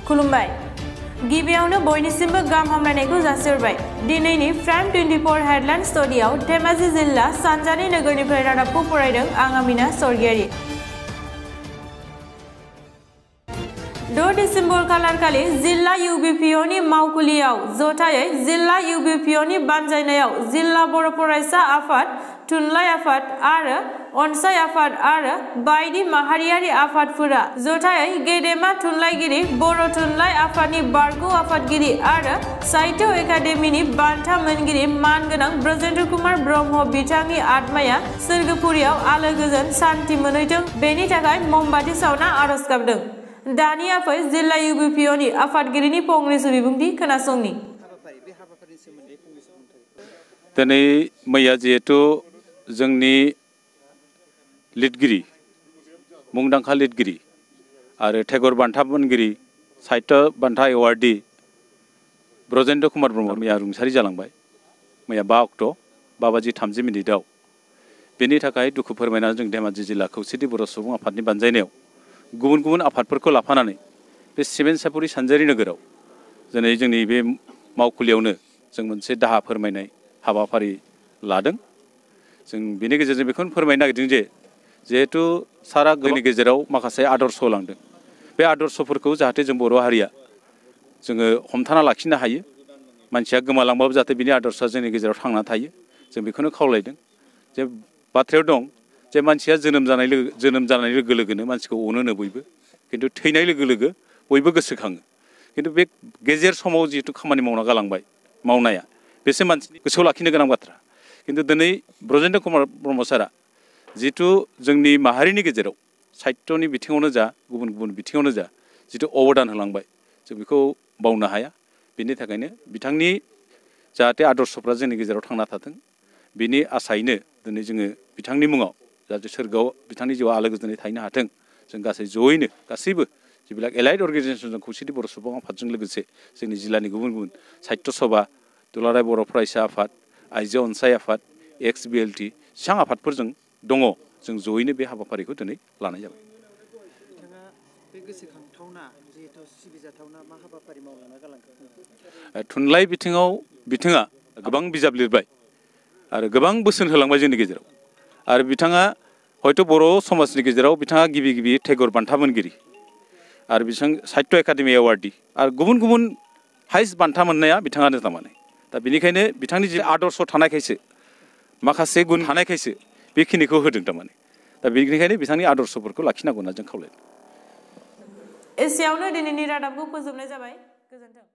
खुलुमबाय गिबियावनो बयनिसिमबो गाहाम हामलायनायखौ जासिहरबाय दिनैनि प्राइम 24 हेडलाइन स्टुडियाव धेमाजि जिल्ला सानजानि नोगोरनिफ्राय रादाबखौ फरायदों आं आमिना सरगियारि 2 डिसेम्बर खालारखालि जिल्ला UBPOनि मावखुलियाव जथायै जिल्ला UBPOनि बानजायनायाव जिल्ला बर' फरायसा आफाद थुनलाइ आफाद आरो अनसाय आफाद आरो बायदि माहारियारि आफादफोरा जथायै गेदेमा थुनलाइगिरि बर' थुनलाइ आफादनि बारग' आफादगिरि आरो साहित्य एकाडेमिनि बान्था मोनगिरि मानगोनां ब्रजेन्द्र कुमार ब्रह्म बिथांनि आत्माया सोरगोफुरियाव आलो गोजोन सान्थि मोनहैथों बेनि थाखाय ममबाति सावना आरज गाबदों दानिया फै जिल्ला UBPOनि आफादगिरिनि फंनैसो बिबुंथि खोनासंनि दिनै मैया जिहेतु जोंनि लिरगिरि मुंदांखा लिरगिरि आरो टेगर बान्था मोनगिरि साहित्य बान्था एवार्डी ब्रजेन्द्र कुमार ब्रह्म मैया रुंसारि जालांबाय मैया 5 अक्ट' 5:30 बेनि थाखाय दुखु फोरमायना जों धेमाजि जिल्ला खौसेथि बर' सुबुं आफादनि बानजायनायाव गुबुन गुबुन आफादफोरखौ लाफानानै बे सिमेन्ट सापुरि सानजारि नोगोराव दिनै जोंनि बे मावखुलियावनो जों मोनसे दाहा फोरमायनाय हाबाफारि लादों जों बेनि गेजेरजों बेखौनो फोरमायनो नागिरदों जे जिहेतु सारा जोंनि गेजेराव माखासे आदर्श लांदों बे आदर्शफोरखौ जाहाथे जों बर' हारिया जोङो हमथाना लाखिनो हायो मानसिया गोमालांबाबो जाहाथे बिनि आदर्शआ जोंनि गेजेराव थांना थायो जों बेखौनो खावलायदों जे बाथ्रायाव दं जे मानसिया जोनोम जानाय लोगो लोगोनो मानसिखौ अनोनो बयबो किन्तु थैनाय लोगो लोगो बयबो गोसोखाङो किन्तु बे गेजेर समाव जिहेतु खामानि मावना गालांबाय मावनाया बेसो मानसिनि गोसोआव लाखिनो गोनां बाथ्रा किन्तु दिनै ब्रजेन्द्र कुमार ब्रह्म सारा जितु जोंनि माहारिनि गेजेराव साहित्यनि बिथिङावनो जा गुबुन गुबुन बिथिङावनो जा जितु अबदान होलांबाय जों बेखौ बावनो हाया बेनि थाखायनो बिथांनि जाहाथे आदर्शफ्रा जोंनि गेजेराव थांना थाथों बिनि आसायैनो दिनै जोङो बिथांनि मुङाव जाहाथे सोरगोआव बिथांनि जिउआ आलो गोजोनै थाहैनो हाथों जों गासै जयैनो गासैबो जिबिलाक एलाइड अर्गेनाइजेसनजों खौसेथि बर' सुबुं आफादजों लोगोसे जोंनि जिल्लानि गुबुन गुबुन साहित्य सभा दुलाराय बर' फरायसा आफाद आइजो अनसाय आफाद XBLT जेसेबां आफादफोरजों दङ जों जयैनो बे हाबाफारिखौ दिनै लानाय जाबाय थुनलाइ बिथिङा गोबां बिजाब लिरबाय आरो गोबां बोसोन होलांबाय जोंनि गेजेराव आरो बिथाङा हयथ' बर' समाजनि गेजेराव बिथाङा गिबि टेगर बान्था मोनगिरि आरो बिथां साहित्य एकाडेमि एवार्डी आरो गुबुन गुबुन हाइस्ट बान्था मोननाया बिथाङानो थारमाने दा बेनिखायनो बिथांनि जि आदर्श थानायखायसो माखासे गुन थानायखायसो बेखिनिखौ होदों थारमाने दा बेनिखायनो बिथांनि आदर्शफोरखौ लाखिनांगौ होनना जों खावलायदों एसेयावनो दिनैनि रादाबखौ फोजोबनाय जाबाय गोजोन्थों।